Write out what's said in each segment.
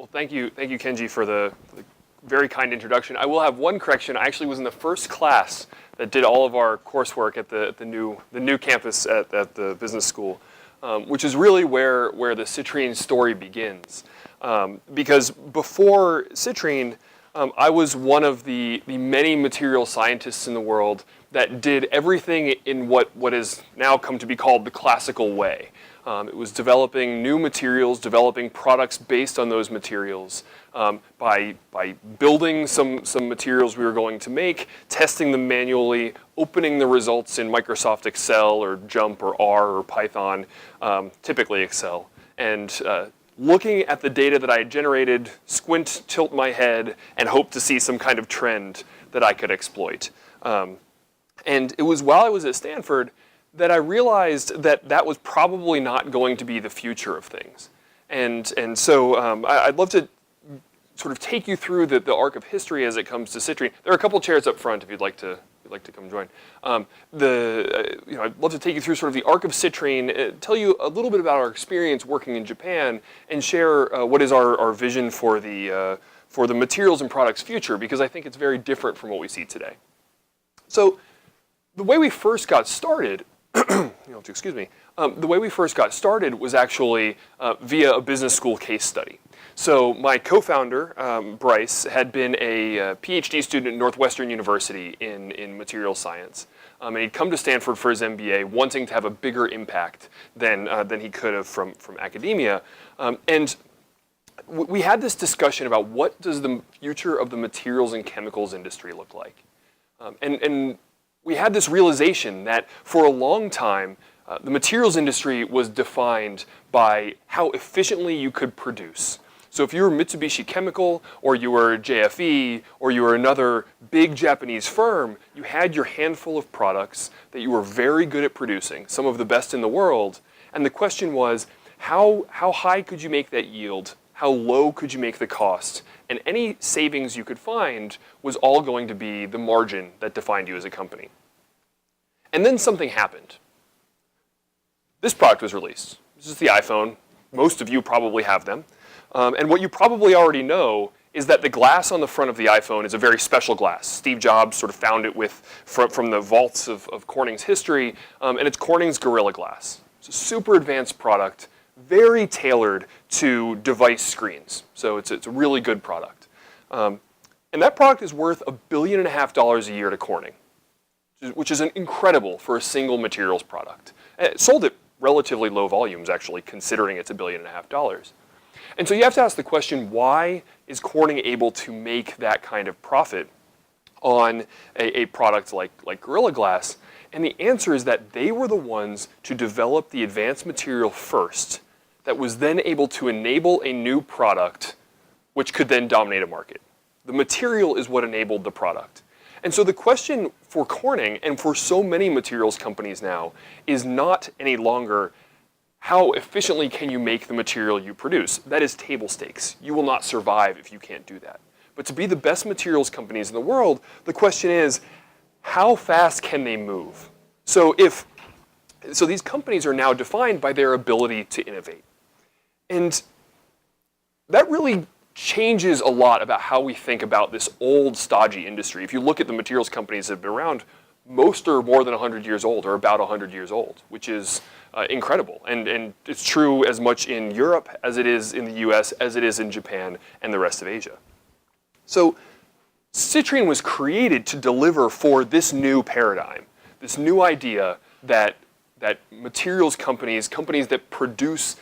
Well, thank you, Kenji, for the very kind introduction. I will have one correction. I actually was in the first class that did all of our coursework at the new campus at the business school, which is really where the citrine story begins. Because before citrine, I was one of the many material scientists in the world that did everything in what has now come to be called the classical way. It was developing new materials, developing products based on those materials, by building some materials we were going to make, testing them manually, opening the results in Microsoft Excel or JUMP or R or Python, typically Excel, and looking at the data that I had generated, squint, tilt my head, and hope to see some kind of trend that I could exploit. And it was while I was at Stanford that I realized that that was probably not going to be the future of things. And so I'd love to sort of take you through the arc of history as it comes to citrine. There are a couple chairs up front if you'd like to come join. I'd love to take you through sort of the arc of citrine, tell you a little bit about our experience working in Japan, and share what is our vision for the materials and products future, because I think it's very different from what we see today. So the way we first got started, excuse me, the way we first got started was actually via a business school case study. So my co-founder, Bryce, had been a PhD student at Northwestern University in material science. And he'd come to Stanford for his MBA, wanting to have a bigger impact than he could have from academia. And we had this discussion about what does the future of the materials and chemicals industry look like. And we had this realization that for a long time, the materials industry was defined by how efficiently you could produce. So if you were Mitsubishi Chemical, or you were JFE, or you were another big Japanese firm, you had your handful of products that you were very good at producing, some of the best in the world. And the question was, how high could you make that yield? How low could you make the cost? And any savings you could find was all going to be the margin that defined you as a company. And then something happened. This product was released. This is the iPhone. Most of you probably have them. And what you probably already know is that the glass on the front of the iPhone is a very special glass. Steve Jobs sort of found it from the vaults of Corning's history, and it's Corning's Gorilla Glass. It's a super advanced product, very tailored to device screens. So it's a really good product. And that product is worth $1.5 billion a year to Corning, which is incredible for a single materials product. And it sold at relatively low volumes, actually, considering it's $1.5 billion. And so you have to ask the question, why is Corning able to make that kind of profit on a product like Gorilla Glass? And the answer is that they were the ones to develop the advanced material first that was then able to enable a new product which could then dominate a market. The material is what enabled the product. And so the question for Corning, and for so many materials companies now, is not any longer how efficiently can you make the material you produce. That is table stakes. You will not survive if you can't do that. But to be the best materials companies in the world, the question is, how fast can they move? So these companies are now defined by their ability to innovate. And that really changes a lot about how we think about this old, stodgy industry. If you look at the materials companies that have been around, most are more than 100 years old, or about 100 years old, which is incredible. And it's true as much in Europe as it is in the US, as it is in Japan and the rest of Asia. So citrine was created to deliver for this new paradigm, this new idea that materials companies that produce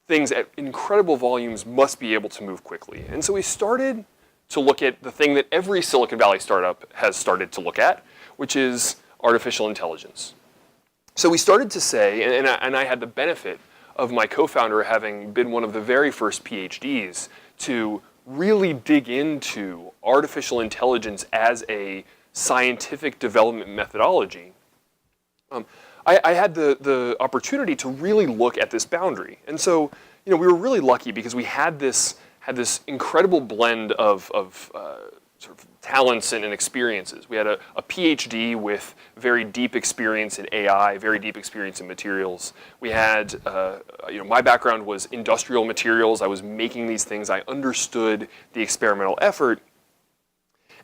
things at incredible volumes must be able to move quickly. And so we started to look at the thing that every Silicon Valley startup has started to look at, which is artificial intelligence. So we started to say, and I had the benefit of my co-founder having been one of the very first PhDs to really dig into artificial intelligence as a scientific development methodology. I had the opportunity to really look at this boundary. And so, we were really lucky because we had this incredible blend of sort of talents and experiences. We had a PhD with very deep experience in AI, very deep experience in materials. We had, my background was industrial materials. I was making these things. I understood the experimental effort.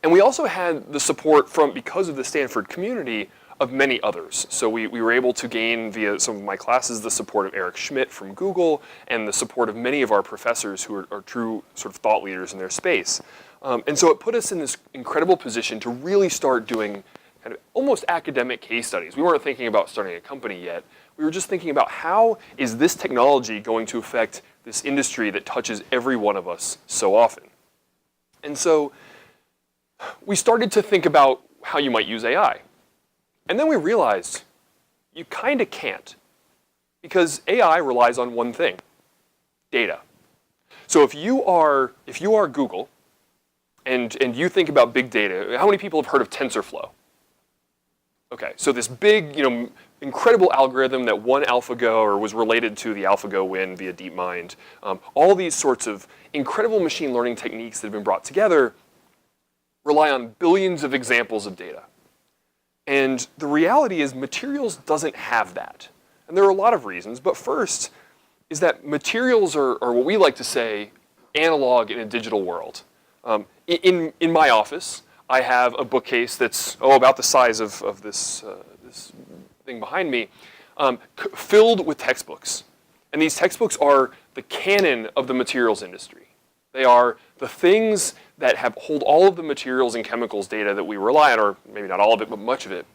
And we also had the support because of the Stanford community, of many others. So we were able to gain, via some of my classes, the support of Eric Schmidt from Google and the support of many of our professors who are true sort of thought leaders in their space. And so it put us in this incredible position to really start doing kind of almost academic case studies. We weren't thinking about starting a company yet. We were just thinking about how is this technology going to affect this industry that touches every one of us so often. And so we started to think about how you might use AI. And then we realized you kind of can't, because AI relies on one thing: data. So if you are Google and you think about big data, how many people have heard of TensorFlow? Okay, so this big, incredible algorithm that won AlphaGo or was related to the AlphaGo win via DeepMind. All these sorts of incredible machine learning techniques that have been brought together rely on billions of examples of data. And the reality is materials doesn't have that. And there are a lot of reasons, but first is that materials are what we like to say, analog in a digital world. In my office, I have a bookcase that's about the size of this thing behind me, filled with textbooks. And these textbooks are the canon of the materials industry. They are the things that hold all of the materials and chemicals data that we rely on, or maybe not all of it, but much of it.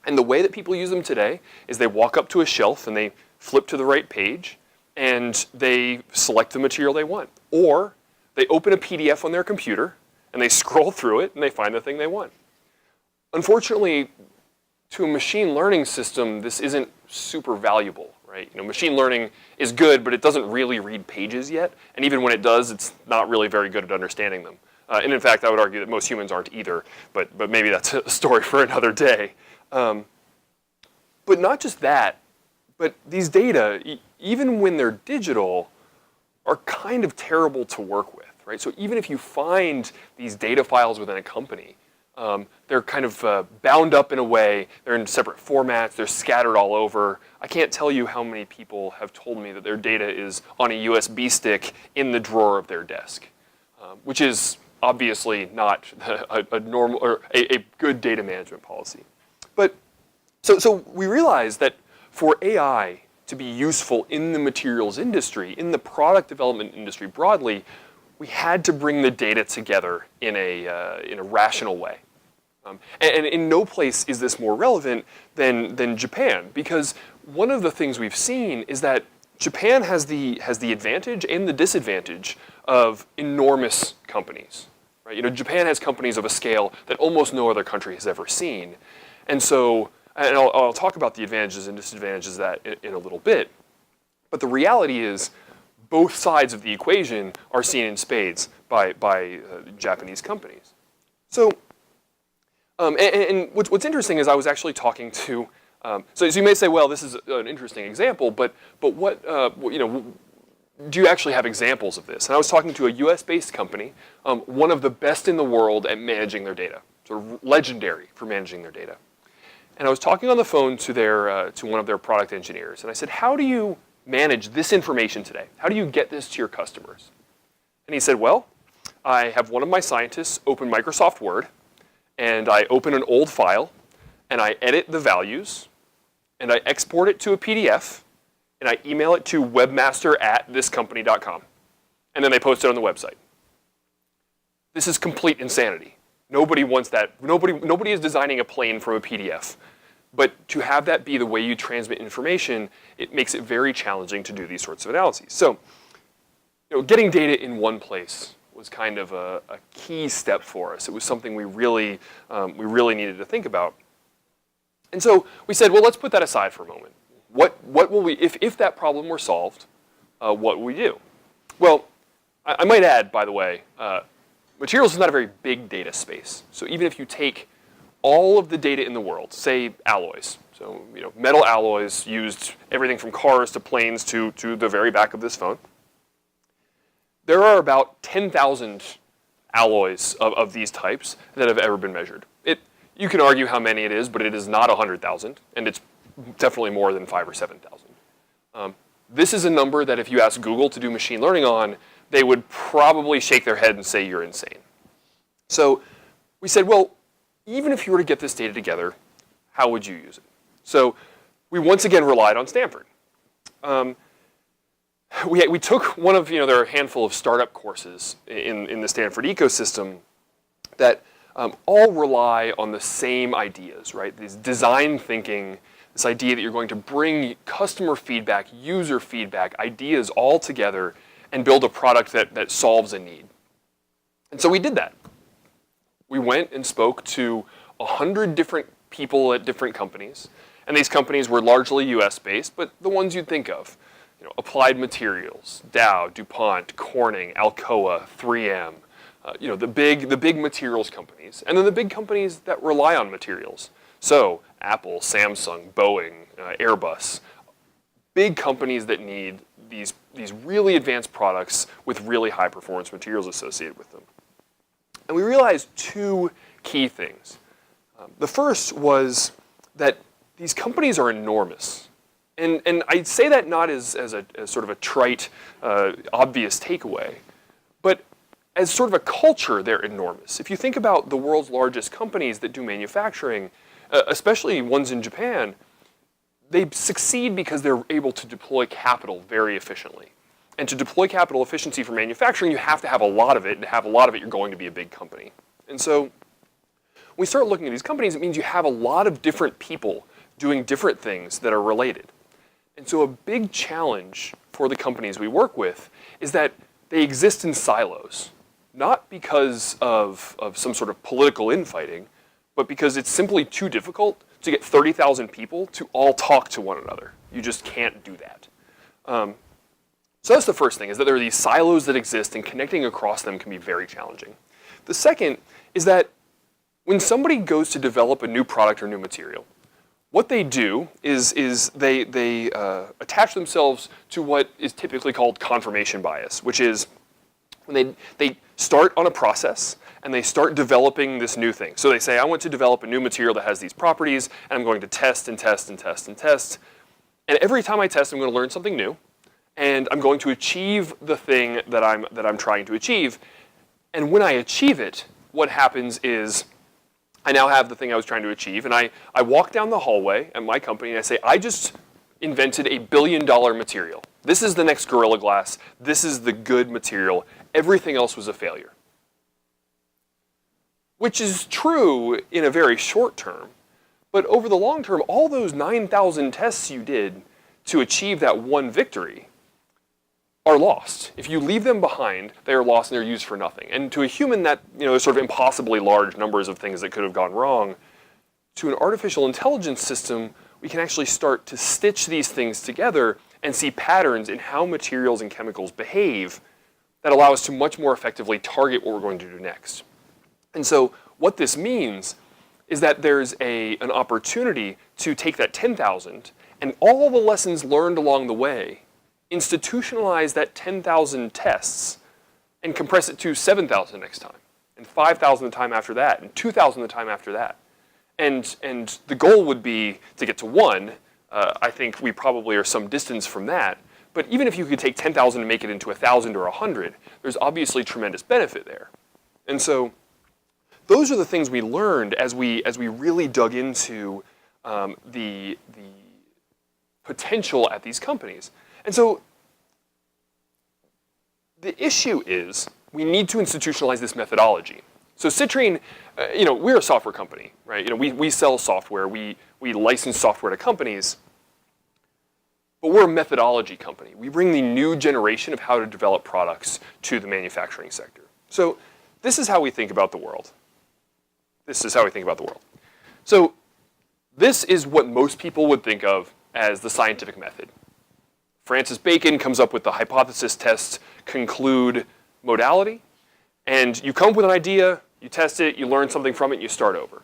And the way that people use them today is they walk up to a shelf and they flip to the right page and they select the material they want. Or they open a PDF on their computer and they scroll through it and they find the thing they want. Unfortunately, to a machine learning system, this isn't super valuable, right? Machine learning is good, but it doesn't really read pages yet. And even when it does, it's not really very good at understanding them. And in fact, I would argue that most humans aren't either, but maybe that's a story for another day. But not just that, but these data, even when they're digital, are kind of terrible to work with, right? So even if you find these data files within a company, they're kind of bound up in a way, they're in separate formats, they're scattered all over. I can't tell you how many people have told me that their data is on a USB stick in the drawer of their desk, which is obviously not a normal or a good data management policy. But so we realized that for AI to be useful in the materials industry, in the product development industry broadly, we had to bring the data together in a rational way. And in no place is this more relevant than Japan, because one of the things we've seen is that Japan has the advantage and the disadvantage of enormous companies. Right? Japan has companies of a scale that almost no other country has ever seen. And so, and I'll talk about the advantages and disadvantages of that in a little bit. But the reality is both sides of the equation are seen in spades by Japanese companies. So, and what's interesting is I was actually talking to, so you may say, well, this is an interesting example, but what, do you actually have examples of this? And I was talking to a US-based company, one of the best in the world at managing their data, sort of legendary for managing their data. And I was talking on the phone to one of their product engineers, and I said, how do you manage this information today? How do you get this to your customers? And he said, well, I have one of my scientists open Microsoft Word, and I open an old file, and I edit the values, and I export it to a PDF, and I email it to webmaster@thiscompany.com. And then they post it on the website. This is complete insanity. Nobody wants that. Nobody is designing a plane from a PDF. But to have that be the way you transmit information, it makes it very challenging to do these sorts of analyses. So, getting data in one place was kind of a key step for us. It was something we really needed to think about. And so we said, well, let's put that aside for a moment. What will we, if that problem were solved, what would we do? Well, I might add, by the way, materials is not a very big data space. So even if you take all of the data in the world, say alloys, so metal alloys used everything from cars to planes to the very back of this phone, there are about 10,000 alloys of these types that have ever been measured. You can argue how many it is, but it is not 100,000, and it's definitely more than 5,000 or 7,000. This is a number that if you ask Google to do machine learning on, they would probably shake their head and say you're insane. So we said, well, even if you were to get this data together, how would you use it? So we once again relied on Stanford. We took one of, there are a handful of startup courses in the Stanford ecosystem that all rely on the same ideas, right? This design thinking, this idea that you're going to bring customer feedback, user feedback, ideas all together and build a product that solves a need. And so we did that. We went and spoke to 100 different people at different companies. And these companies were largely US-based, but the ones you'd think of. Applied Materials, Dow, DuPont, Corning, Alcoa, 3M, the big materials companies. And then the big companies that rely on materials. So Apple, Samsung, Boeing, Airbus. Big companies that need these really advanced products with really high performance materials associated with them. And we realized two key things. The first was that these companies are enormous. And I say that not as sort of a trite, obvious takeaway, but as sort of a culture, they're enormous. If you think about the world's largest companies that do manufacturing, especially ones in Japan, they succeed because they're able to deploy capital very efficiently. And to deploy capital efficiency for manufacturing, you have to have a lot of it. And to have a lot of it, you're going to be a big company. And so when we start looking at these companies, it means you have a lot of different people doing different things that are related. And so a big challenge for the companies we work with is that they exist in silos, not because of some sort of political infighting, but because it's simply too difficult to get 30,000 people to all talk to one another. You just can't do that. So that's the first thing, is that there are these silos that exist, and connecting across them can be very challenging. The second is that when somebody goes to develop a new product or new material, what they do is they attach themselves to what is typically called confirmation bias, which is when they start on a process and they start developing this new thing. So they say, I want to develop a new material that has these properties, and I'm going to test and test and test and test. And every time I test, I'm going to learn something new, and I'm going to achieve the thing that I'm trying to achieve. And when I achieve it, what happens is I now have the thing I was trying to achieve, and I walk down the hallway at my company and I say, I just invented a $1 billion material. This is the next Gorilla Glass. This is the good material. Everything else was a failure. Which is true in a very short term, but over the long term, all those 9,000 tests you did to achieve that one victory are lost. If you leave them behind, they are lost and they're used for nothing. And to a human, that there's sort of impossibly large numbers of things that could have gone wrong. To an artificial intelligence system, we can actually start to stitch these things together and see patterns in how materials and chemicals behave that allow us to much more effectively target what we're going to do next. And so what this means is that there's an opportunity to take that 10,000 and all the lessons learned along the way, institutionalize that 10,000 tests, and compress it to 7,000 next time, and 5,000 the time after that, and 2,000 the time after that. And the goal would be to get to 1. I think we probably are some distance from that. But even if you could take 10,000 and make it into 1,000 or 100, there's obviously tremendous benefit there. And so those are the things we learned as we really dug into the potential at these companies. And so the issue is we need to institutionalize this methodology. So Citrine, we're a software company, right? We sell software, we license software to companies, but we're a methodology company. We bring the new generation of how to develop products to the manufacturing sector. So this is how we think about the world. This is how we think about the world. So this is what most people would think of as the scientific method. Francis Bacon comes up with the hypothesis test conclude modality, and you come up with an idea, you test it, you learn something from it, and you start over.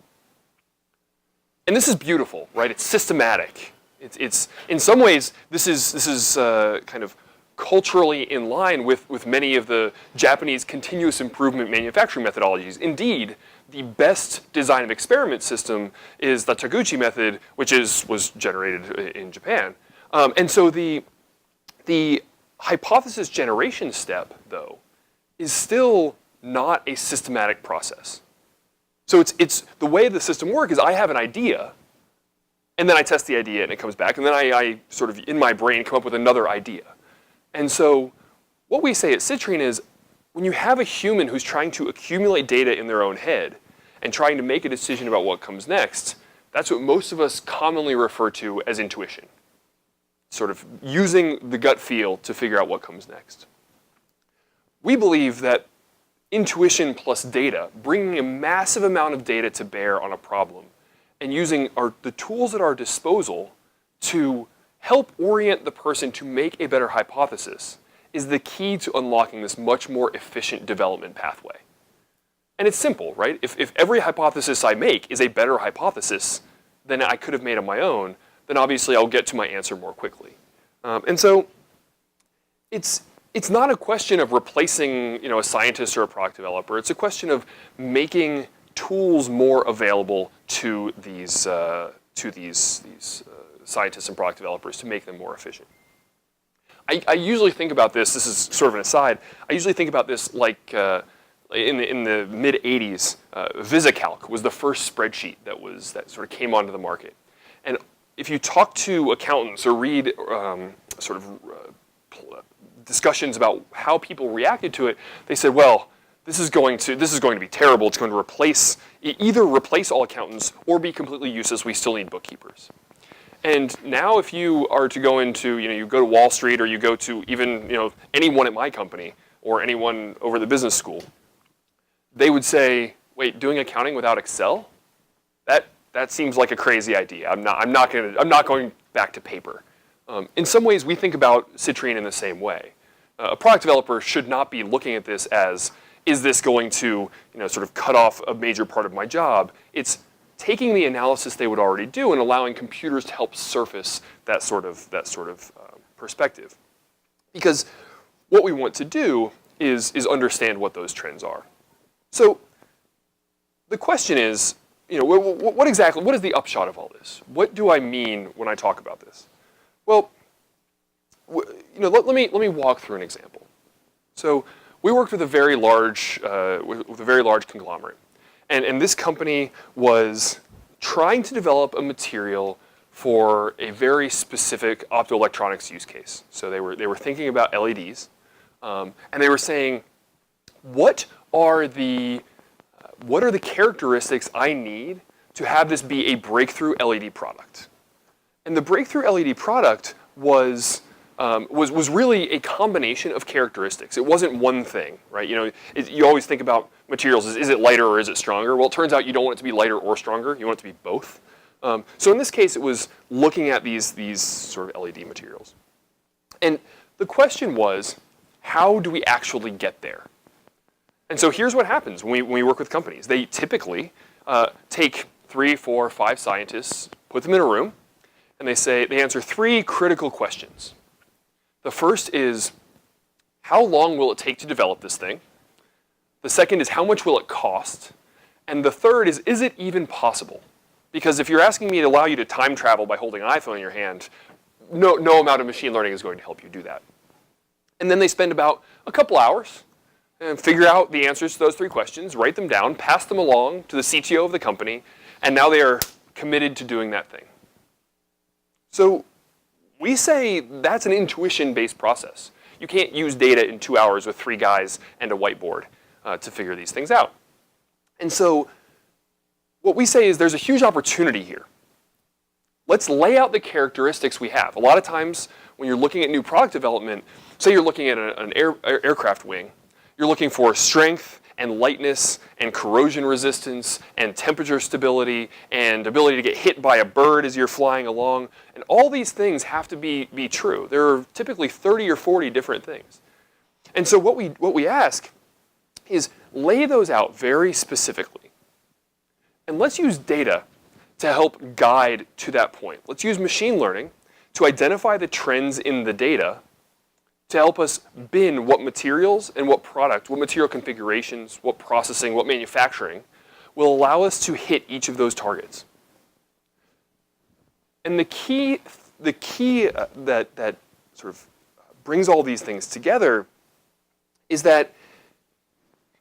And this is beautiful, right? It's systematic. It's in some ways, this is kind of culturally in line with many of the Japanese continuous improvement manufacturing methodologies. Indeed, the best design of experiment system is the Taguchi method, which was generated in Japan. And so the hypothesis generation step, though, is still not a systematic process. So it's the way the system works is I have an idea, and then I test the idea and it comes back, and then I sort of, in my brain, come up with another idea. And so what we say at Citrine is, when you have a human who's trying to accumulate data in their own head and trying to make a decision about what comes next, that's what most of us commonly refer to as intuition. Sort of using the gut feel to figure out what comes next. We believe that intuition plus data, bringing a massive amount of data to bear on a problem, and using the tools at our disposal to help orient the person to make a better hypothesis is the key to unlocking this much more efficient development pathway. And it's simple, right? If every hypothesis I make is a better hypothesis than I could have made on my own, then obviously I'll get to my answer more quickly. And so it's not a question of replacing, a scientist or a product developer. It's a question of making tools more available to these scientists and product developers to make them more efficient. I usually think about this is sort of an aside, I usually think about this like in the mid-'80s, VisiCalc was the first spreadsheet that sort of came onto the market. And if you talk to accountants or read discussions about how people reacted to it, they said, well, this is going to be terrible. It's going to either replace all accountants or be completely useless. We still need bookkeepers. And now if you are to go into, you go to Wall Street or you go to even, anyone at my company or anyone over the business school, they would say, wait, doing accounting without Excel? That seems like a crazy idea. I'm not going back to paper. In some ways, we think about Citrine in the same way. A product developer should not be looking at this as, is this going to, sort of cut off a major part of my job? It's taking the analysis they would already do and allowing computers to help surface that sort of perspective. Because what we want to do is understand what those trends are. So the question is, what is the upshot of all this? What do I mean when I talk about this? Well, let me walk through an example. So we worked with a very large conglomerate, and this company was trying to develop a material for a very specific optoelectronics use case. So they were thinking about LEDs, and they were saying, what are the characteristics I need to have this be a breakthrough LED product? And the breakthrough LED product was really a combination of characteristics. It wasn't one thing, right? You always think about materials as, is it lighter or is it stronger? Well, it turns out you don't want it to be lighter or stronger. You want it to be both. So in this case, it was looking at these sort of LED materials. And the question was, how do we actually get there? And so here's what happens when we work with companies. They typically take 3, 4, 5 scientists, put them in a room, and they answer 3 critical questions. The first is, how long will it take to develop this thing? The second is, how much will it cost? And the third is it even possible? Because if you're asking me to allow you to time travel by holding an iPhone in your hand, no amount of machine learning is going to help you do that. And then they spend about a couple hours and figure out the answers to those 3 questions, write them down, pass them along to the CTO of the company, and now they are committed to doing that thing. So we say that's an intuition-based process. You can't use data in 2 hours with 3 guys and a whiteboard to figure these things out. And so what we say is there's a huge opportunity here. Let's lay out the characteristics we have. A lot of times when you're looking at new product development, say you're looking at an aircraft wing, you're looking for strength and lightness and corrosion resistance and temperature stability and ability to get hit by a bird as you're flying along. And all these things have to be true. There are typically 30 or 40 different things. And so what we ask is lay those out very specifically. And let's use data to help guide to that point. Let's use machine learning to identify the trends in the data to help us bin what materials and what product, what material configurations, what processing, what manufacturing will allow us to hit each of those targets. And the key that sort of brings all these things together is that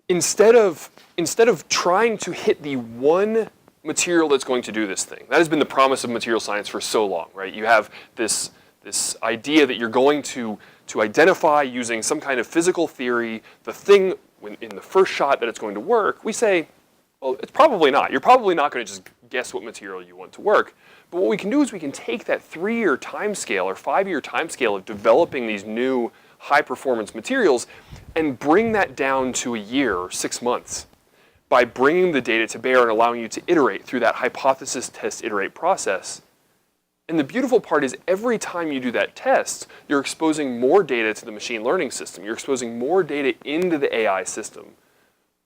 instead of trying to hit the one material that's going to do this thing, that has been the promise of material science for so long, right? You have this idea that you're going to identify using some kind of physical theory the thing in the first shot that it's going to work. We say, well, it's probably not. You're probably not going to just guess what material you want to work. But what we can do is we can take that 3-year time scale or 5-year time scale of developing these new high-performance materials and bring that down to a year or 6 months by bringing the data to bear and allowing you to iterate through that hypothesis test iterate process. And the beautiful part is every time you do that test, you're exposing more data to the machine learning system. You're exposing more data into the AI system,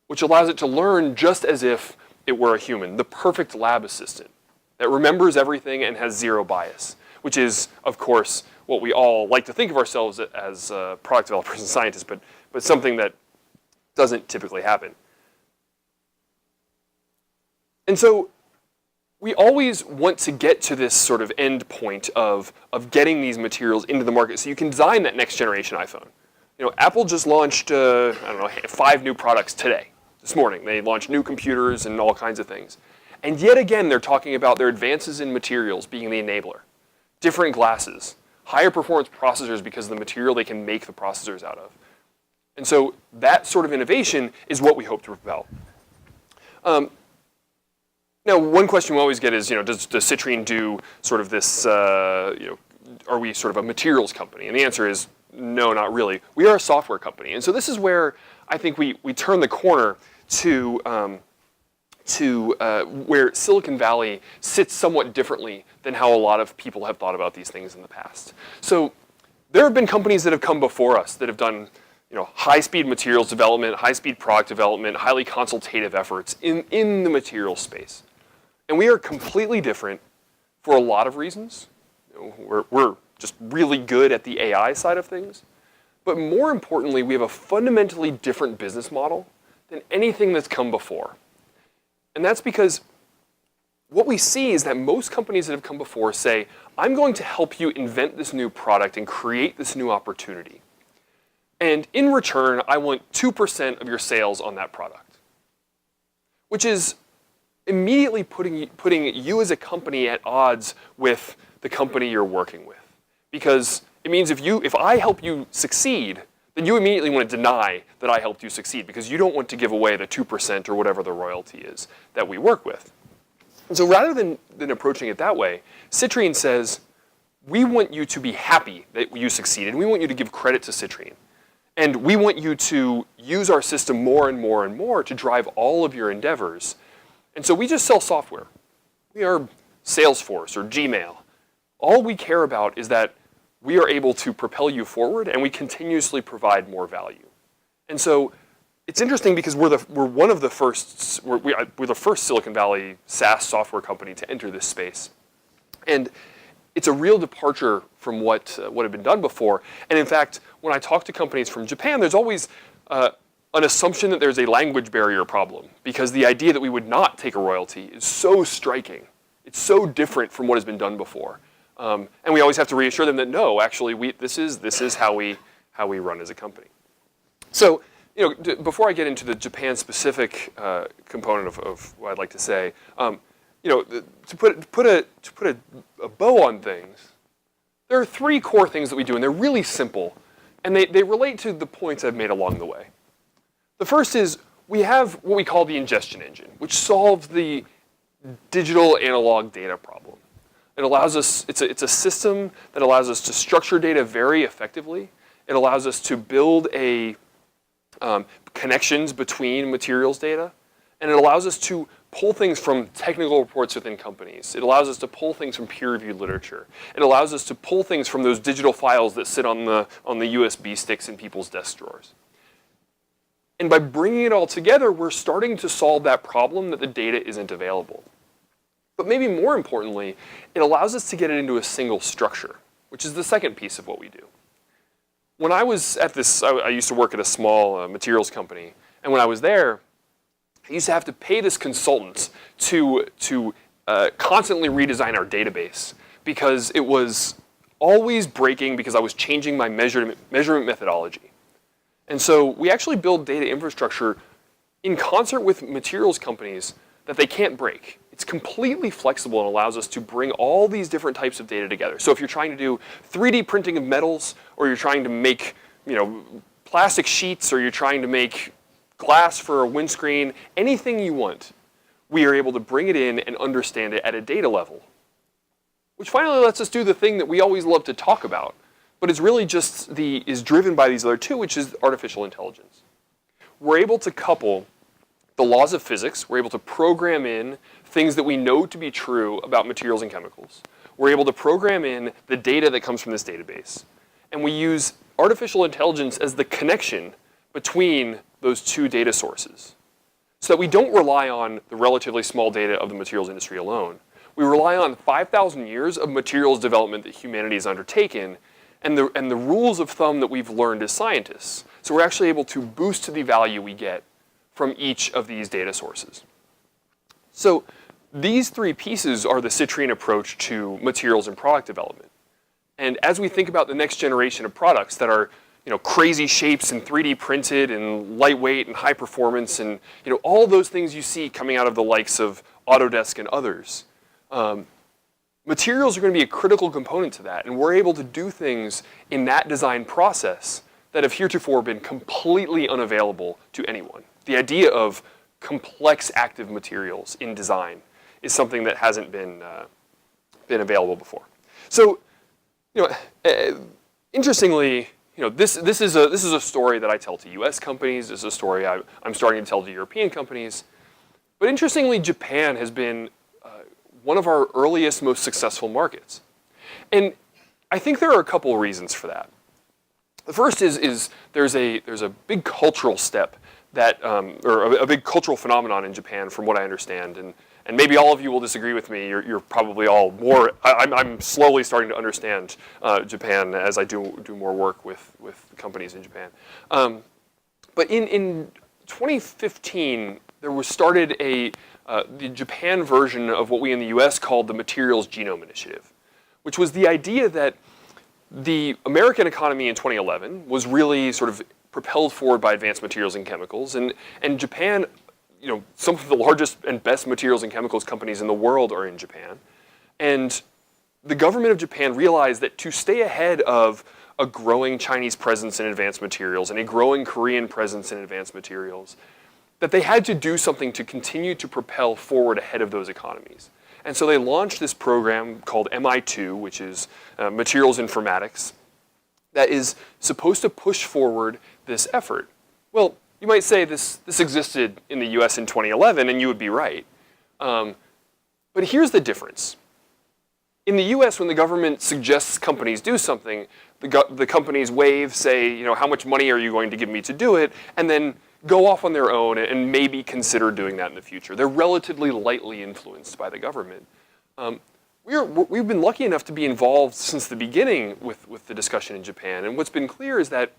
which allows it to learn just as if it were a human, the perfect lab assistant that remembers everything and has zero bias, which is, of course, what we all like to think of ourselves as product developers and scientists, but something that doesn't typically happen. And so we always want to get to this sort of end point of getting these materials into the market so you can design that next generation iPhone. You know, Apple just launched, I don't know, 5 new products today, this morning. They launched new computers and all kinds of things. And yet again, they're talking about their advances in materials being the enabler. Different glasses, higher performance processors because of the material they can make the processors out of. And so that sort of innovation is what we hope to propel. Now, one question we always get is, does Citrine do sort of this, are we sort of a materials company? And the answer is no, not really. We are a software company. And so this is where I think we turn the corner to where Silicon Valley sits somewhat differently than how a lot of people have thought about these things in the past. So there have been companies that have come before us that have done high-speed materials development, high-speed product development, highly consultative efforts in the materials space. And we are completely different for a lot of reasons. We're just really good at the AI side of things. But more importantly, we have a fundamentally different business model than anything that's come before. And that's because what we see is that most companies that have come before say, I'm going to help you invent this new product and create this new opportunity. And in return, I want 2% of your sales on that product, which is immediately putting you as a company at odds with the company you're working with. Because it means if I help you succeed, then you immediately want to deny that I helped you succeed because you don't want to give away the 2% or whatever the royalty is that we work with. And so rather than approaching it that way, Citrine says, we want you to be happy that you succeeded. We want you to give credit to Citrine. And we want you to use our system more and more and more to drive all of your endeavors. And so we just sell software. We are Salesforce or Gmail. All we care about is that we are able to propel you forward and we continuously provide more value. And so it's interesting because we're the first Silicon Valley SaaS software company to enter this space. And it's a real departure from what had been done before. And in fact, when I talk to companies from Japan, there's always an assumption that there's a language barrier problem because the idea that we would not take a royalty is so striking. It's so different from what has been done before. And we always have to reassure them that no, actually, this is how we run as a company. So, before I get into the Japan-specific component of what I'd like to say, to put a bow on things, there are 3 core things that we do, and they're really simple, and they relate to the points I've made along the way. The first is we have what we call the ingestion engine, which solves the digital analog data problem. It allows us, it's a system that allows us to structure data very effectively. It allows us to build connections between materials data. And it allows us to pull things from technical reports within companies. It allows us to pull things from peer-reviewed literature. It allows us to pull things from those digital files that sit on the USB sticks in people's desk drawers. And by bringing it all together, we're starting to solve that problem that the data isn't available. But maybe more importantly, it allows us to get it into a single structure, which is the second piece of what we do. when I was at this, I used to work at a small materials company, and when I was there, I used to have to pay this consultant to constantly redesign our database because it was always breaking because I was changing my measurement methodology. And so we actually build data infrastructure in concert with materials companies that they can't break. It's completely flexible and allows us to bring all these different types of data together. So if you're trying to do 3D printing of metals, or you're trying to make, plastic sheets, or you're trying to make glass for a windscreen, anything you want, we are able to bring it in and understand it at a data level. Which finally lets us do the thing that we always love to talk about, but it's really just is driven by these other two, which is artificial intelligence. We're able to couple the laws of physics. We're able to program in things that we know to be true about materials and chemicals. We're able to program in the data that comes from this database. And we use artificial intelligence as the connection between those two data sources, so that we don't rely on the relatively small data of the materials industry alone. We rely on 5,000 years of materials development that humanity has undertaken, and the rules of thumb that we've learned as scientists. So we're actually able to boost the value we get from each of these data sources. So these three pieces are the Citrine approach to materials and product development. And as we think about the next generation of products that are crazy shapes and 3D printed and lightweight and high performance and all those things you see coming out of the likes of Autodesk and others, materials are going to be a critical component to that, and we're able to do things in that design process that have heretofore been completely unavailable to anyone. The idea of complex active materials in design is something that hasn't been available before. So, interestingly, this is a story that I tell to U.S. companies. This is a story I'm starting to tell to European companies. But interestingly, Japan has been one of our earliest, most successful markets. And I think there are a couple of reasons for that. The first is there's a big cultural step that, or a big cultural phenomenon in Japan, from what I understand. And maybe all of you will disagree with me. You're probably all more. I'm slowly starting to understand Japan as I do more work with companies in Japan. But in 2015, there was started the Japan version of what we in the US called the Materials Genome Initiative, which was the idea that the American economy in 2011 was really sort of propelled forward by advanced materials and chemicals, and Japan, some of the largest and best materials and chemicals companies in the world are in Japan. And the government of Japan realized that to stay ahead of a growing Chinese presence in advanced materials and a growing Korean presence in advanced materials, that they had to do something to continue to propel forward ahead of those economies. And so they launched this program called MI2, which is Materials Informatics, that is supposed to push forward this effort. Well, you might say this existed in the US in 2011, and you would be right. But here's the difference. In the US, when the government suggests companies do something, the companies wave, say, how much money are you going to give me to do it, and then go off on their own and maybe consider doing that in the future. They're relatively lightly influenced by the government. We've been lucky enough to be involved since the beginning with the discussion in Japan, and what's been clear is that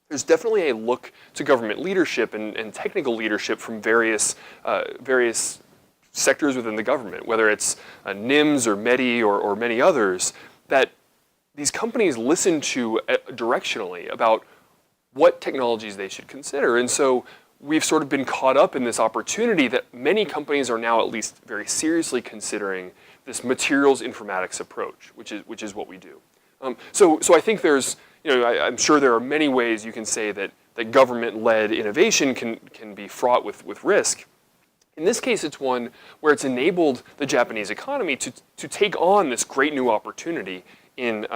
there's definitely a look to government leadership and technical leadership from various sectors within the government, whether it's NIMS or MEDI or many others, that these companies listen to directionally about what technologies they should consider. And so we've sort of been caught up in this opportunity that many companies are now at least very seriously considering this materials informatics approach, which is what we do. So I think there's, I'm sure there are many ways you can say that government-led innovation can be fraught with risk. In this case, it's one where it's enabled the Japanese economy to take on this great new opportunity in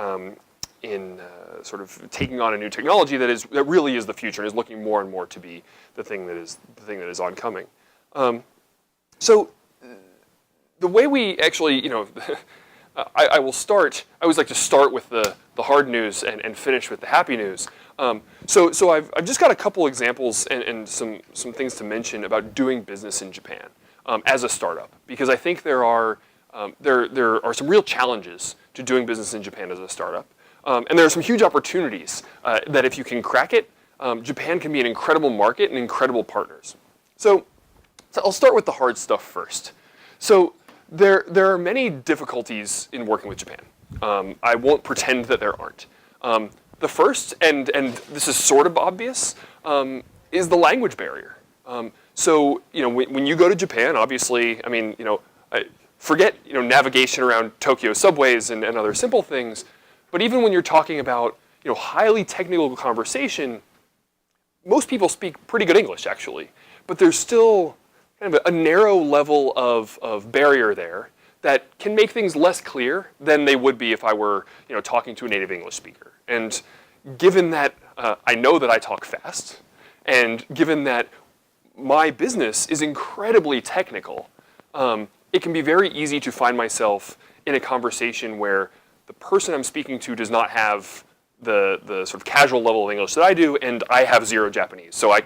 sort of taking on a new technology that really is the future and is looking more and more to be the thing that is oncoming. So the way we actually, I will start. I always like to start with the hard news and finish with the happy news. So I've just got a couple examples and some things to mention about doing business in Japan as a startup, because I think there are some real challenges to doing business in Japan as a startup. And there are some huge opportunities that if you can crack it, Japan can be an incredible market and incredible partners. So I'll start with the hard stuff first. So there are many difficulties in working with Japan. I won't pretend that there aren't. The first, and this is sort of obvious, is the language barrier. So when you go to Japan, obviously, I mean, forget navigation around Tokyo subways and other simple things, but even when you're talking about highly technical conversation, most people speak pretty good English actually, but there's still kind of a narrow level of barrier there that can make things less clear than they would be if I were talking to a native English speaker. And given that I know that I talk fast, and given that my business is incredibly technical, it can be very easy to find myself in a conversation where the person I'm speaking to does not have the sort of casual level of English that I do, and I have zero Japanese, so I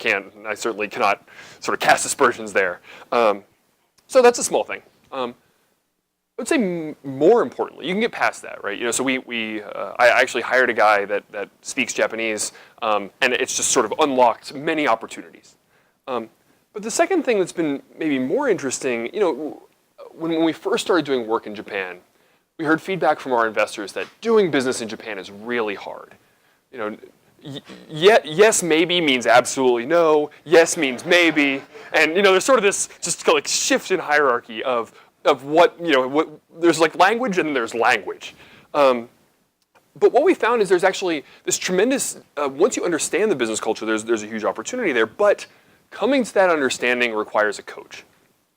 certainly cannot sort of cast aspersions there. So that's a small thing. I would say more importantly, you can get past that, right? So I actually hired a guy that speaks Japanese, and it's just sort of unlocked many opportunities. But the second thing that's been maybe more interesting, when we first started doing work in Japan, we heard feedback from our investors that doing business in Japan is really hard. Yes, maybe means absolutely no. Yes means maybe, and there's sort of this just like shift in hierarchy of what there's like language and then there's language. But what we found is there's actually this tremendous once you understand the business culture, there's a huge opportunity there. But coming to that understanding requires a coach.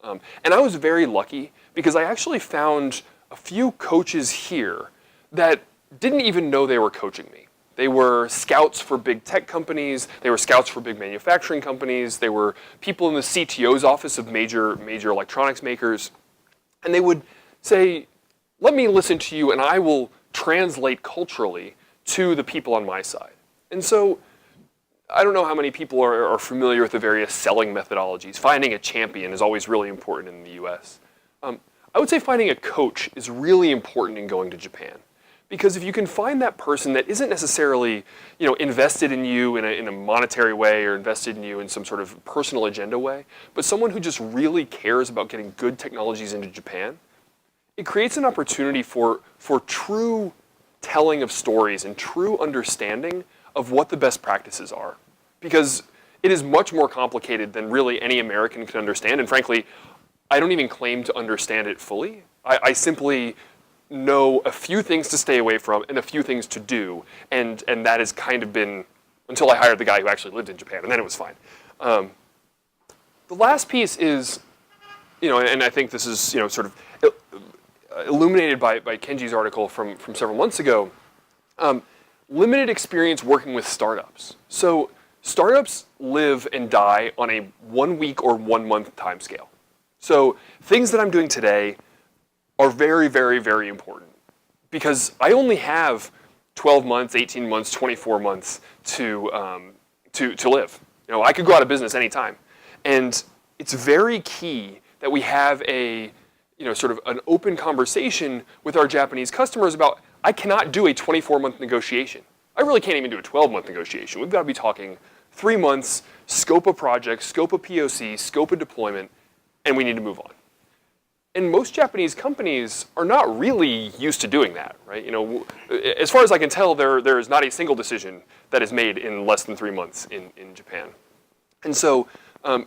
And I was very lucky because I actually found a few coaches here that didn't even know they were coaching me. They were scouts for big tech companies. They were scouts for big manufacturing companies. They were people in the CTO's office of major electronics makers. And they would say, let me listen to you and I will translate culturally to the people on my side. And so I don't know how many people are familiar with the various selling methodologies. Finding a champion is always really important in the US. I would say finding a coach is really important in going to Japan. Because if you can find that person that isn't necessarily invested in you in a monetary way or invested in you in some sort of personal agenda way, but someone who just really cares about getting good technologies into Japan, it creates an opportunity for true telling of stories and true understanding of what the best practices are. Because it is much more complicated than really any American can understand. And frankly, I don't even claim to understand it fully. I simply know a few things to stay away from and a few things to do. And that has kind of been, until I hired the guy who actually lived in Japan, and then it was fine. The last piece is, and I think this is sort of illuminated by Kenji's article from several months ago, limited experience working with startups. So startups live and die on a 1 week or 1 month time scale. So things that I'm doing today are very, very, very important because I only have 12 months, 18 months, 24 months to live. I could go out of business anytime. And it's very key that we have a sort of an open conversation with our Japanese customers about, I cannot do a 24-month negotiation. I really can't even do a 12-month negotiation. We've got to be talking 3 months, scope of project, scope of POC, scope of deployment, and we need to move on. And most Japanese companies are not really used to doing that, right? As far as I can tell, there is not a single decision that is made in less than 3 months in Japan. And so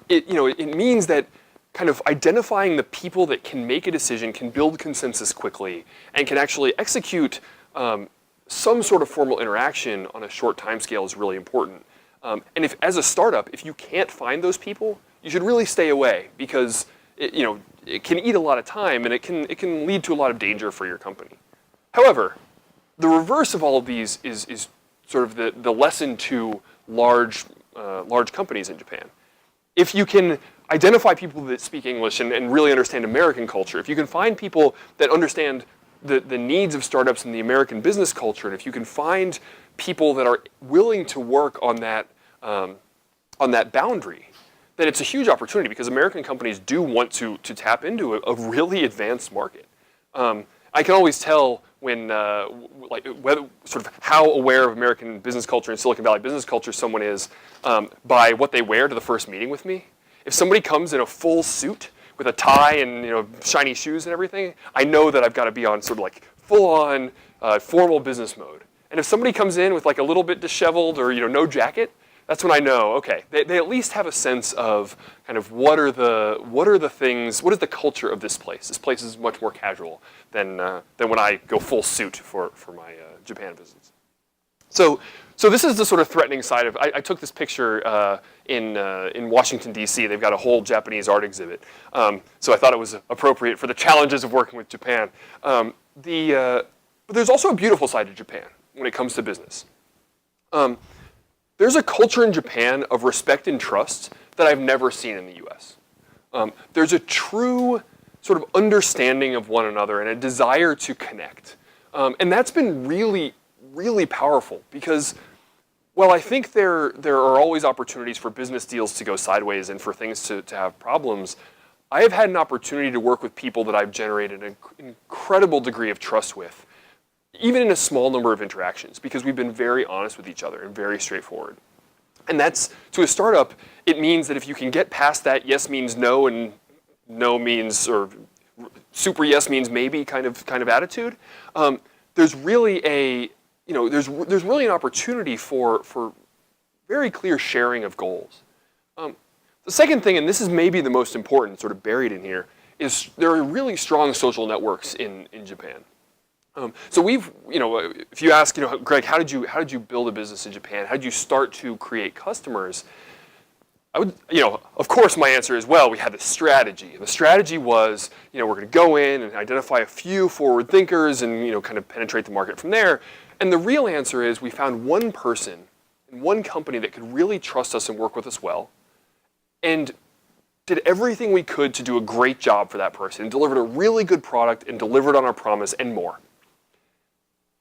it means that kind of identifying the people that can make a decision, can build consensus quickly, and can actually execute some sort of formal interaction on a short time scale is really important. And if, as a startup, if you can't find those people, you should really stay away because it can eat a lot of time and it can lead to a lot of danger for your company. However, the reverse of all of these is sort of the lesson to large companies in Japan. If you can identify people that speak English and really understand American culture, if you can find people that understand the needs of startups in the American business culture, and if you can find people that are willing to work on that boundary, then it's a huge opportunity because American companies do want to tap into a really advanced market. And I can always tell when, like, whether sort of how aware of American business culture and Silicon Valley business culture someone is by what they wear to the first meeting with me. If somebody comes in a full suit with a tie and shiny shoes and everything, I know that I've got to be on sort of like full-on formal business mode. And if somebody comes in with like a little bit disheveled or no jacket, that's when I know, okay, they at least have a sense of kind of what are the things, what is the culture of this place? This place is much more casual than when I go full suit for my Japan visits. So this is the sort of threatening side of, I took this picture in Washington, D.C. They've got a whole Japanese art exhibit. So I thought it was appropriate for the challenges of working with Japan. But there's also a beautiful side to Japan when it comes to business. There's a culture in Japan of respect and trust that I've never seen in the US. There's a true sort of understanding of one another and a desire to connect. And that's been really, really powerful because while I think there are always opportunities for business deals to go sideways and for things to have problems, I have had an opportunity to work with people that I've generated an incredible degree of trust with, even in a small number of interactions, because we've been very honest with each other and very straightforward. And that's, to a startup, it means that if you can get past that yes means no and no means, or super yes means maybe kind of attitude, there's really there's really an opportunity for very clear sharing of goals. The second thing, and this is maybe the most important, sort of buried in here, is there are really strong social networks in Japan. So we've, if you ask, Greg, how did you build a business in Japan? How did you start to create customers? I would, of course my answer is, well, we had this strategy. And the strategy was, we're going to go in and identify a few forward thinkers and, kind of penetrate the market from there. And the real answer is we found one person and one company that could really trust us and work with us well, and did everything we could to do a great job for that person, and delivered a really good product and delivered on our promise and more.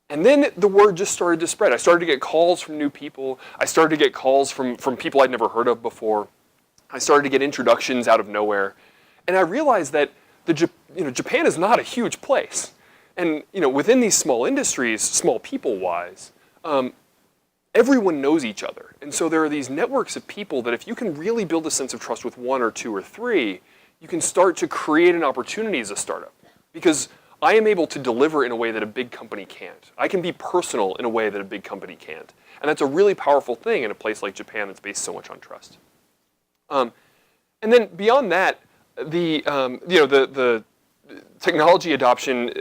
And then the word just started to spread. I started to get calls from new people. I started to get calls from people I'd never heard of before. I started to get introductions out of nowhere. And I realized that Japan is not a huge place. And within these small industries, small people-wise, everyone knows each other. And so there are these networks of people that if you can really build a sense of trust with one or two or three, you can start to create an opportunity as a startup. Because I am able to deliver in a way that a big company can't. I can be personal in a way that a big company can't. And that's a really powerful thing in a place like Japan that's based so much on trust. And then beyond that, the technology adoption,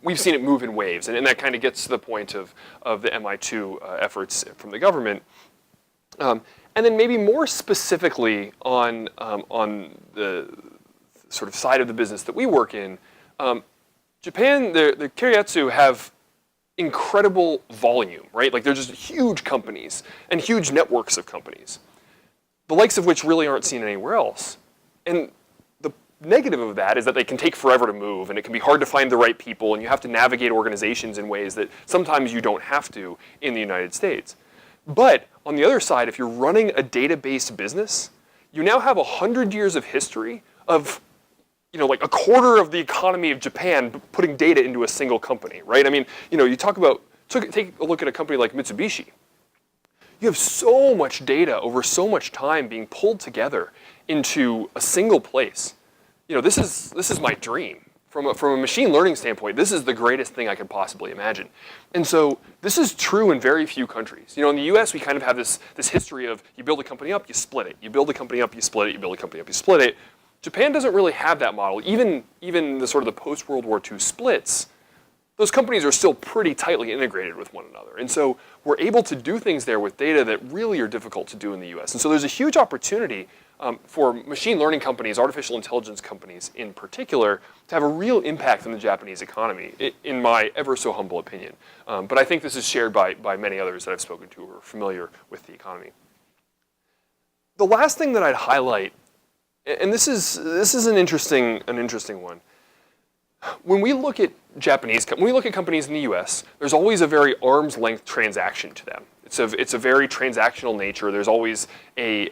we've seen it move in waves, and that kind of gets to the point of the MI2 efforts from the government. And then maybe more specifically on the sort of side of the business that we work in, Japan, the keiretsu have incredible volume, right? Like they're just huge companies and huge networks of companies, the likes of which really aren't seen anywhere else. And the negative of that is that they can take forever to move, and it can be hard to find the right people, and you have to navigate organizations in ways that sometimes you don't have to in the United States. But on the other side, if you're running a data-based business, you now have 100 years of history of like a quarter of the economy of Japan putting data into a single company, right? I mean, you talk about, take a look at a company like Mitsubishi. You have so much data over so much time being pulled together into a single place. This is my dream. From a machine learning standpoint, this is the greatest thing I could possibly imagine. And so this is true in very few countries. In the US, we kind of have this history of you build a company up, you split it. You build a company up, you split it. You build a company up, you split it. Japan doesn't really have that model. Even the sort of the post-World War II splits, those companies are still pretty tightly integrated with one another. And so we're able to do things there with data that really are difficult to do in the US. And so there's a huge opportunity for machine learning companies, artificial intelligence companies in particular, to have a real impact on the Japanese economy, in my ever so humble opinion. But I think this is shared by many others that I've spoken to who are familiar with the economy. The last thing that I'd highlight, and this is an interesting one. When we look at companies in the U.S., there's always a very arm's length transaction to them. It's a very transactional nature. There's always a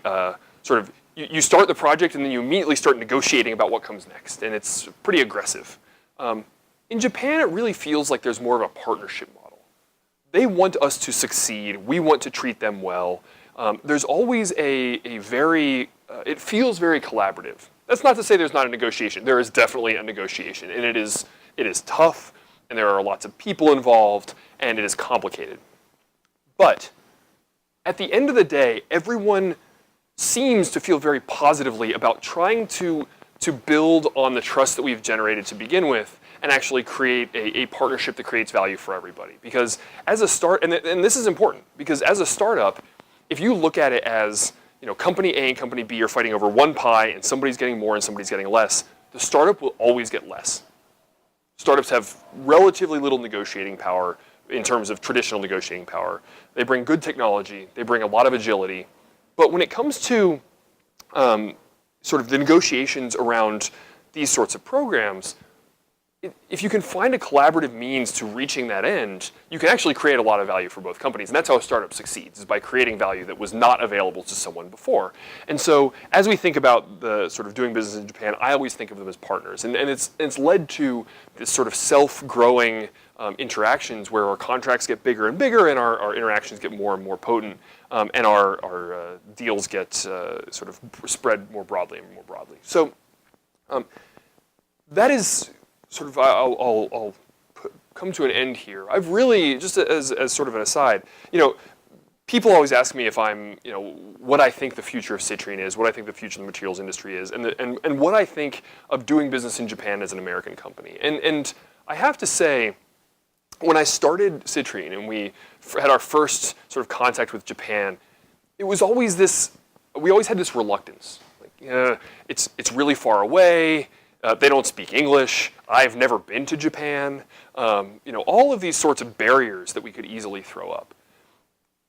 sort of you start the project and then you immediately start negotiating about what comes next, and it's pretty aggressive. In Japan, it really feels like there's more of a partnership model. They want us to succeed. We want to treat them well. There's always a very, it feels very collaborative. That's not to say there's not a negotiation. There is definitely a negotiation, and it is tough, and there are lots of people involved, and it is complicated. But at the end of the day, everyone seems to feel very positively about trying to build on the trust that we've generated to begin with and actually create a partnership that creates value for everybody. Because as a start, and this is important, because as a startup, if you look at it as, company A and company B are fighting over one pie and somebody's getting more and somebody's getting less, the startup will always get less. Startups have relatively little negotiating power in terms of traditional negotiating power. They bring good technology, they bring a lot of agility, but when it comes to sort of the negotiations around these sorts of programs, if you can find a collaborative means to reaching that end, you can actually create a lot of value for both companies. And that's how a startup succeeds, is by creating value that was not available to someone before. And so as we think about the sort of doing business in Japan, I always think of them as partners. And it's led to this sort of self-growing interactions where our contracts get bigger and bigger and our interactions get more and more potent, and our deals get sort of spread more broadly and more broadly. So that is sort of, I'll come to an end here. I've really, just as sort of an aside, people always ask me if I'm, what I think the future of citrine is, what I think the future of the materials industry is, and what I think of doing business in Japan as an American company. And I have to say, when I started Citrine and we had our first sort of contact with Japan, it was always we always had this reluctance. Like, it's really far away. They don't speak English. I've never been to Japan. All of these sorts of barriers that we could easily throw up.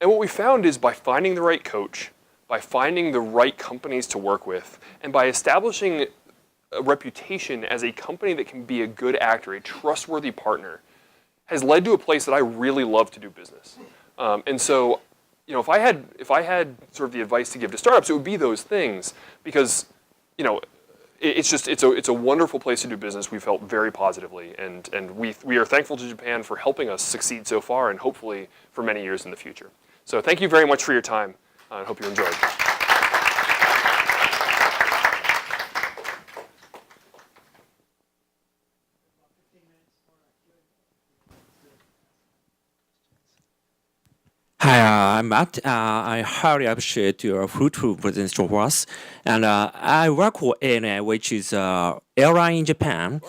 And what we found is by finding the right coach, by finding the right companies to work with, and by establishing a reputation as a company that can be a good actor, a trustworthy partner, has led to a place that I really love to do business. And so, if I had sort of the advice to give to startups, it would be those things, because, it's a wonderful place to do business. We felt very positively, and we are thankful to Japan for helping us succeed so far, and hopefully for many years in the future. So thank you very much for your time. I hope you enjoyed. Hi, I'm Matt. I highly appreciate your fruitful presentation for us. And I work for ANA, which is an airline in Japan.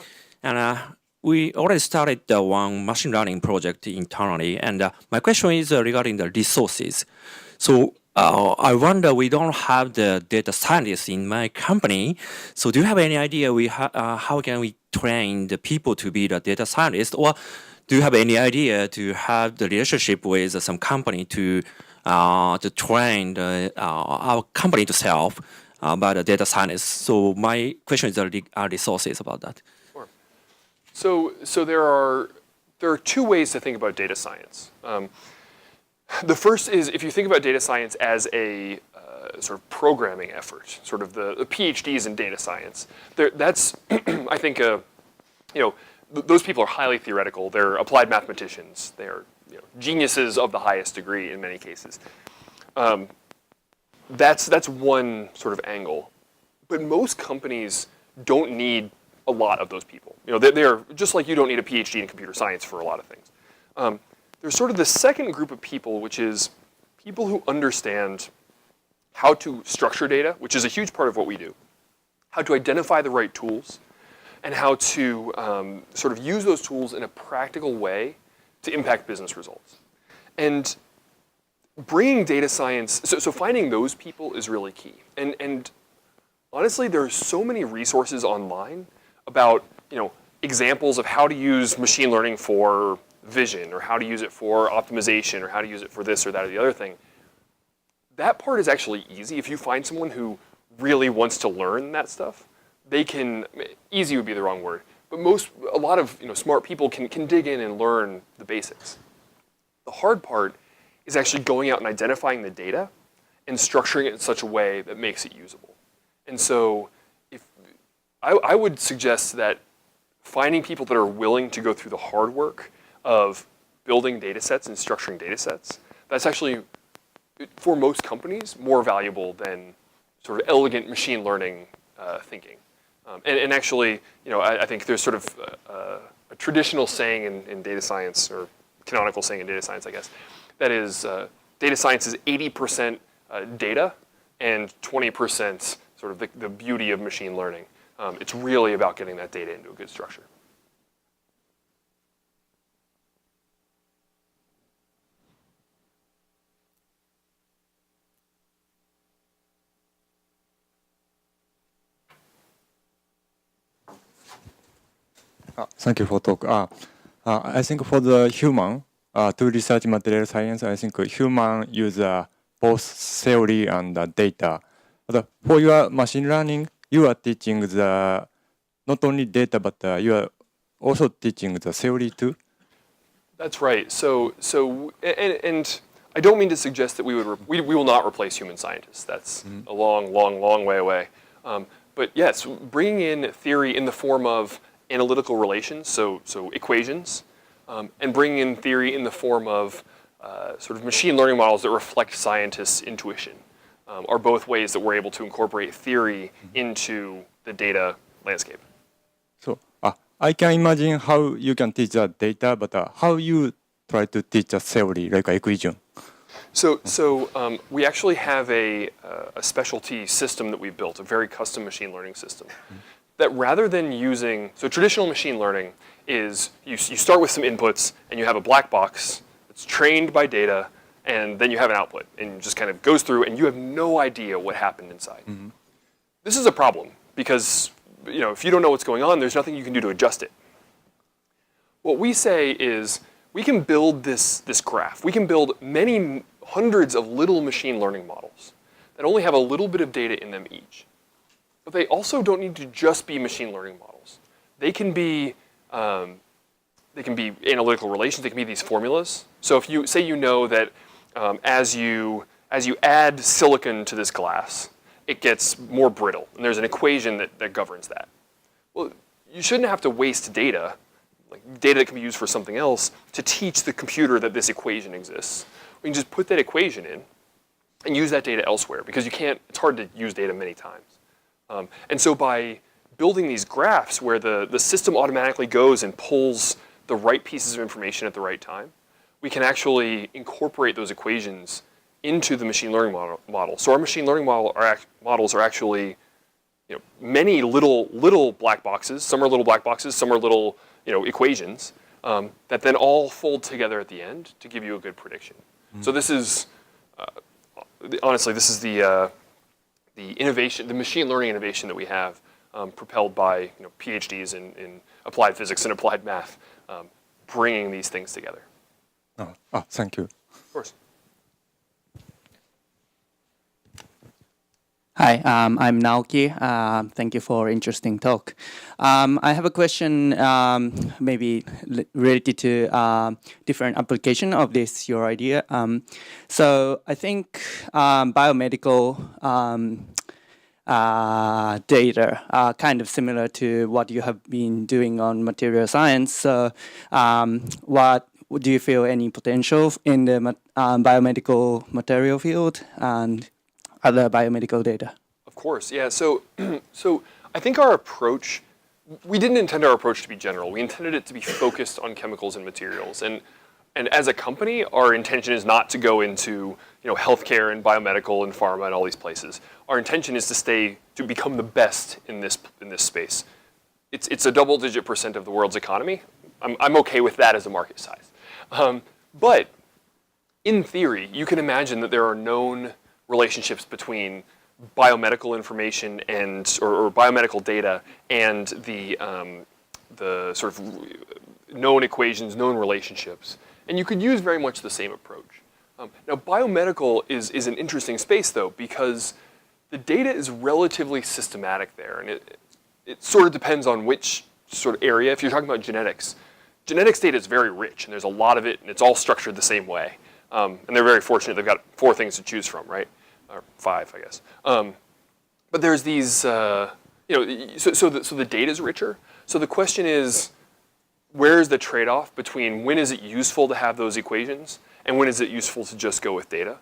And we already started one machine learning project internally. And my question is regarding the resources. So I wonder, we don't have the data scientists in my company. So do you have any idea how can we train the people to be the data scientists? Or do you have any idea to have the relationship with some company to train our company to self by the data scientists? So my question is resources about that. Sure. So there are two ways to think about data science. The first is if you think about data science as a sort of programming effort, sort of the PhDs in data science. That's I think those people are highly theoretical. They're applied mathematicians. They're geniuses of the highest degree in many cases. That's one sort of angle. But most companies don't need a lot of those people. They're just like you don't need a PhD in computer science for a lot of things. There's sort of the second group of people, which is people who understand how to structure data, which is a huge part of what we do, how to identify the right tools, and how to sort of use those tools in a practical way to impact business results. And bringing data science, so finding those people is really key. And honestly, there are so many resources online about examples of how to use machine learning for vision, or how to use it for optimization, or how to use it for this or that or the other thing. That part is actually easy. If you find someone who really wants to learn that stuff, they can, easy would be the wrong word, but a lot of smart people can dig in and learn the basics. The hard part is actually going out and identifying the data and structuring it in such a way that makes it usable. And so I would suggest that finding people that are willing to go through the hard work of building data sets and structuring data sets, that's actually, for most companies, more valuable than sort of elegant machine learning thinking. And actually, I think there's sort of a traditional saying in data science, or canonical saying in data science, I guess, that is data science is 80% data and 20% sort of the beauty of machine learning. It's really about getting that data into a good structure. Thank you for talk. I think for the human to research material science, I think human use both theory and data. But for your machine learning, you are teaching the not only data, but you are also teaching the theory too. That's right. So and I don't mean to suggest that we will not replace human scientists. That's a long way away. But yes, bringing in theory in the form of analytical relations, so equations, and bringing in theory in the form of sort of machine learning models that reflect scientists' intuition are both ways that we're able to incorporate theory into the data landscape. So I can imagine how you can teach the data, but how you try to teach a theory like equation. So we actually have a specialty system that we built, a very custom machine learning system. That rather than using, so traditional machine learning is you start with some inputs and you have a black box that's trained by data, and then you have an output, and it just kind of goes through and you have no idea what happened inside. This is a problem because if you don't know what's going on, there's nothing you can do to adjust it. What we say is we can build this graph. We can build many hundreds of little machine learning models that only have a little bit of data in them each. But they also don't need to just be machine learning models. They can be analytical relations. They can be these formulas. So if you say that as you add silicon to this glass, it gets more brittle, and there's an equation that governs that. Well, you shouldn't have to waste data, like data that can be used for something else, to teach the computer that this equation exists. We can just put that equation in and use that data elsewhere, because it's hard to use data many times. And so by building these graphs where the system automatically goes and pulls the right pieces of information at the right time, we can actually incorporate those equations into the machine learning model. So our machine learning models are actually many little black boxes. Some are little black boxes, some are little equations that then all fold together at the end to give you a good prediction. So this is, honestly, this is the innovation, the machine learning innovation that we have, propelled by PhDs in applied physics and applied math, bringing these things together. Thank you. Of course. Hi, I'm Naoki. Thank you for interesting talk. I have a question, maybe related to different application of your idea. So I think biomedical data are kind of similar to what you have been doing on material science. So what do you feel any potential in the biomedical material field and other biomedical data? Of course, yeah. So I think our approach, we didn't intend our approach to be general. We intended it to be focused on chemicals and materials. And as a company, our intention is not to go into healthcare and biomedical and pharma and all these places. Our intention is to become the best in this space. It's a double-digit % of the world's economy. I'm okay with that as a market size. But in theory, you can imagine that there are known relationships between biomedical information or biomedical data and the sort of known equations, known relationships. And you could use very much the same approach. Now, biomedical is an interesting space, though, because the data is relatively systematic there. And it sort of depends on which sort of area. If you're talking about genetics data is very rich, and there's a lot of it, and it's all structured the same way. And they're very fortunate. They've got 4 things to choose from, right? Or 5, I guess. But there's these so the data is richer. So the question is, where is the trade-off between when is it useful to have those equations and when is it useful to just go with data?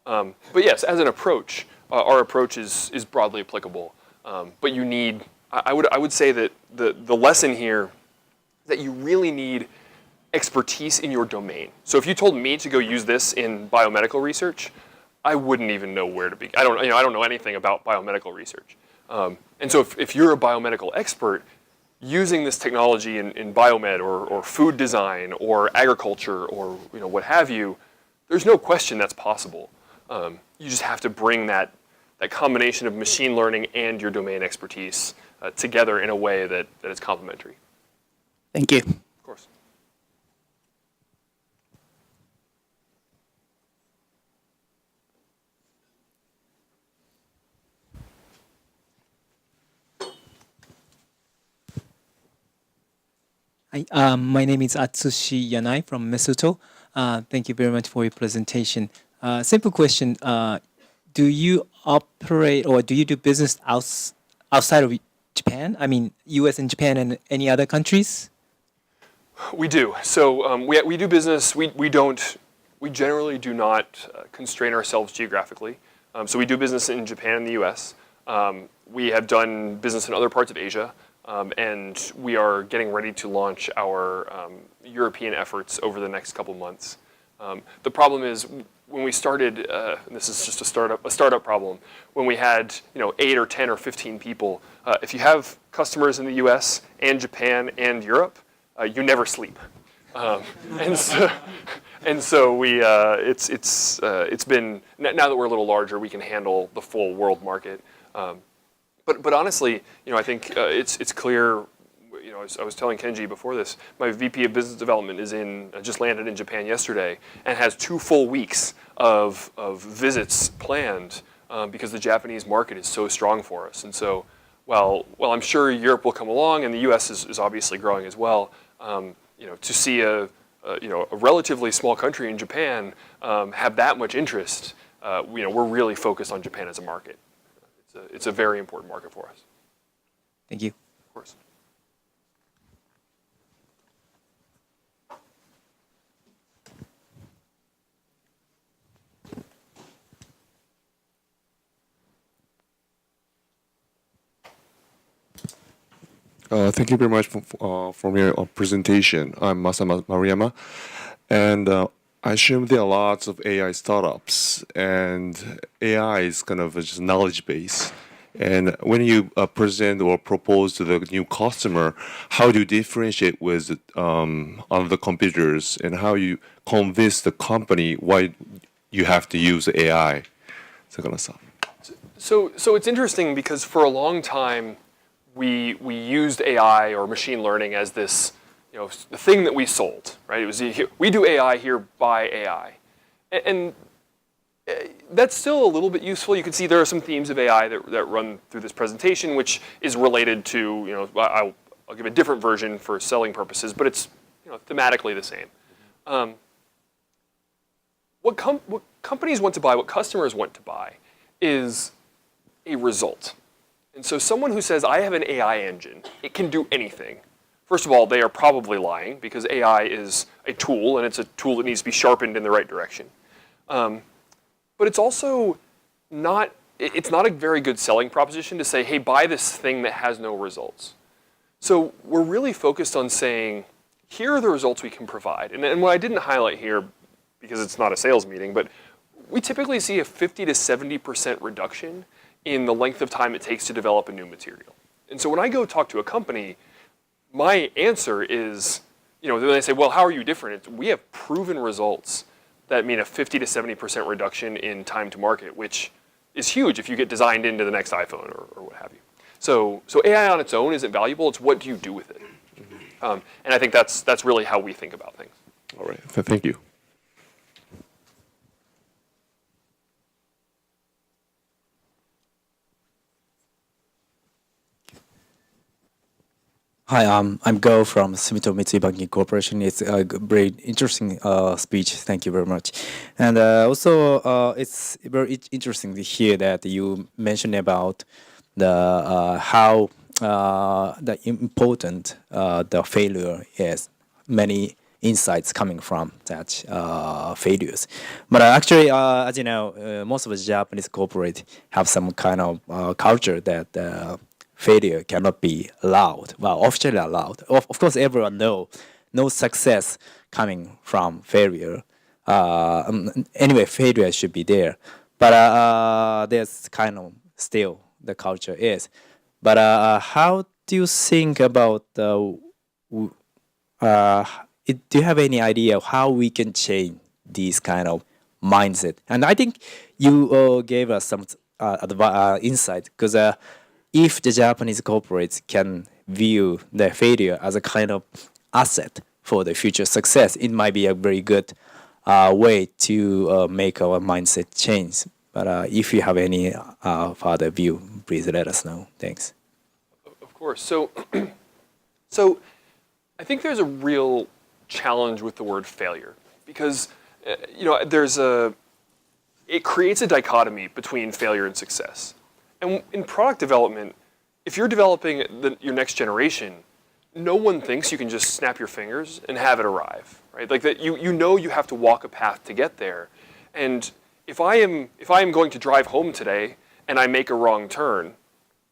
But yes, as an approach, our approach is broadly applicable. But you need, I would say that the lesson here is that you really need expertise in your domain. So if you told me to go use this in biomedical research, I wouldn't even know where to begin. I don't know anything about biomedical research. And so if you're a biomedical expert, using this technology in biomed or food design or agriculture or what have you, there's no question that's possible. You just have to bring that combination of machine learning and your domain expertise together in a way that is complementary. Thank you. Of course. Hi, my name is Atsushi Yanai from Mesoto. Thank you very much for your presentation. Simple question. Do you operate or do you do business outside of Japan? I mean, US and Japan and any other countries? We do. So we do business. We generally do not constrain ourselves geographically. So we do business in Japan and the US. We have done business in other parts of Asia. And we are getting ready to launch our European efforts over the next couple months. The problem is when we started, and this is just a startup problem. When we had 8 or 10 or 15 people, if you have customers in the U.S. and Japan and Europe, you never sleep. And so we it's been, now that we're a little larger, we can handle the full world market. But honestly, I think it's clear. I was telling Kenji before this, my VP of Business Development is just landed in Japan yesterday and has 2 full weeks of visits planned because the Japanese market is so strong for us. And so, while I'm sure Europe will come along and the U.S. is obviously growing as well, to see a relatively small country in Japan have that much interest, we're really focused on Japan as a market. It's a very important market for us. Thank you. Of course. Thank you very much for your presentation. I'm Masama Maruyama, and I assume there are lots of AI startups, and AI is kind of just knowledge base. And when you present or propose to the new customer, how do you differentiate with other competitors, and how you convince the company why you have to use AI? So it's interesting because for a long time, we used AI or machine learning as this, the thing that we sold, right? It was, we do AI here, buy AI. And that's still a little bit useful. You can see there are some themes of AI that run through this presentation, which is related to, I'll give a different version for selling purposes, but it's thematically the same. What companies want to buy, what customers want to buy, is a result. And so someone who says, I have an AI engine, it can do anything. First of all, they are probably lying because AI is a tool, and it's a tool that needs to be sharpened in the right direction. But it's also not a very good selling proposition to say, hey, buy this thing that has no results. So we're really focused on saying, here are the results we can provide. And what I didn't highlight here, because it's not a sales meeting, but we typically see a 50 to 70% reduction in the length of time it takes to develop a new material. And so when I go talk to a company, my answer is, when they say, well, how are you different? We have proven results that mean a 50 to 70% reduction in time to market, which is huge if you get designed into the next iPhone or what have you. So AI on its own isn't valuable. It's what do you do with it? And I think that's really how we think about things. All right. Thank you. Hi, I'm Go from Sumitomo Mitsui Banking Corporation. It's a very interesting speech. Thank you very much. And also, it's very interesting to hear that you mentioned about the how the important the failure is. Many insights coming from that failures. But actually, as you know, most of the Japanese corporate have some kind of culture that failure cannot be allowed. Well, officially allowed. Of course, everyone know no success coming from failure. Anyway, failure should be there. But there's kind of still the culture is. But how do you think about do you have any idea of how we can change these kind of mindset? And I think you gave us some insight because if the Japanese corporates can view the failure as a kind of asset for the future success, it might be a very good way to make our mindset change. But if you have any further view, please let us know. Thanks. Of course. So I think there's a real challenge with the word failure because it creates a dichotomy between failure and success. And in product development, if you're developing your next generation, no one thinks you can just snap your fingers and have it arrive, right? Like that you know you have to walk a path to get there. And if I am going to drive home today and I make a wrong turn,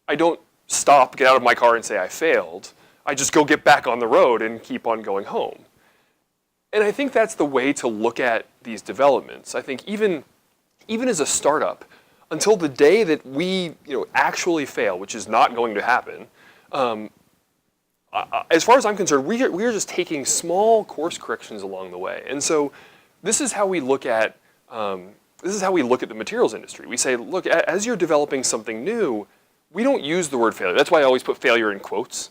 I don't stop, get out of my car and say I failed. I just go get back on the road and keep on going home. And I think that's the way to look at these developments. I think even as a startup, until the day that we actually fail, which is not going to happen, as far as I'm concerned, we are just taking small course corrections along the way. And so this is how we look at the materials industry. We say, look, as you're developing something new, we don't use the word failure. That's why I always put failure in quotes.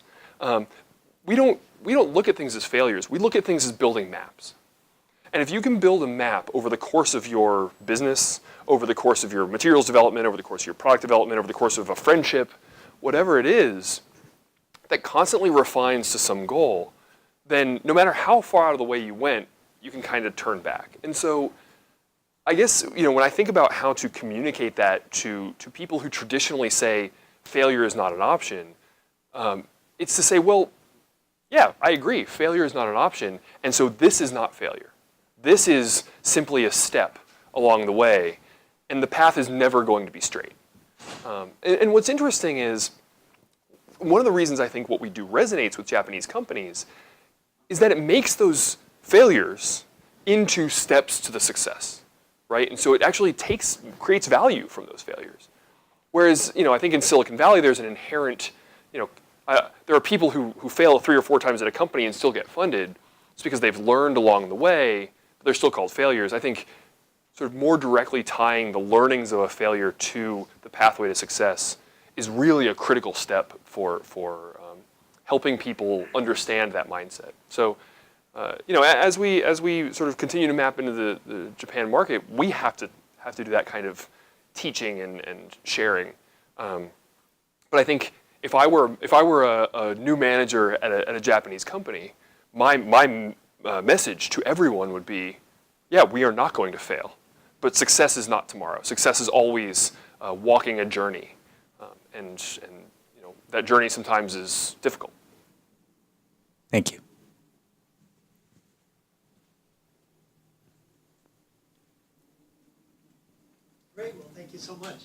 We don't look at things as failures. We look at things as building maps. And if you can build a map over the course of your business, over the course of your materials development, over the course of your product development, over the course of a friendship, whatever it is, that constantly refines to some goal, then no matter how far out of the way you went, you can kind of turn back. And so I guess when I think about how to communicate that to people who traditionally say failure is not an option, it's to say, well, yeah, I agree, failure is not an option, and so this is not failure. This is simply a step along the way, and the path is never going to be straight. And what's interesting is, one of the reasons I think what we do resonates with Japanese companies is that it makes those failures into steps to the success, right? And so it actually creates value from those failures. Whereas, I think in Silicon Valley there's an inherent, there are people who fail 3 or 4 times at a company and still get funded. It's because they've learned along the way, but they're still called failures. I think sort of more directly tying the learnings of a failure to the pathway to success is really a critical step for helping people understand that mindset. So, as we sort of continue to map into the Japan market, we have to do that kind of teaching and sharing. But I think if I were a new manager at a Japanese company, my message to everyone would be, yeah, we are not going to fail, but success is not tomorrow. Success is always walking a journey, and that journey sometimes is difficult. Thank you. Great. Well, thank you so much.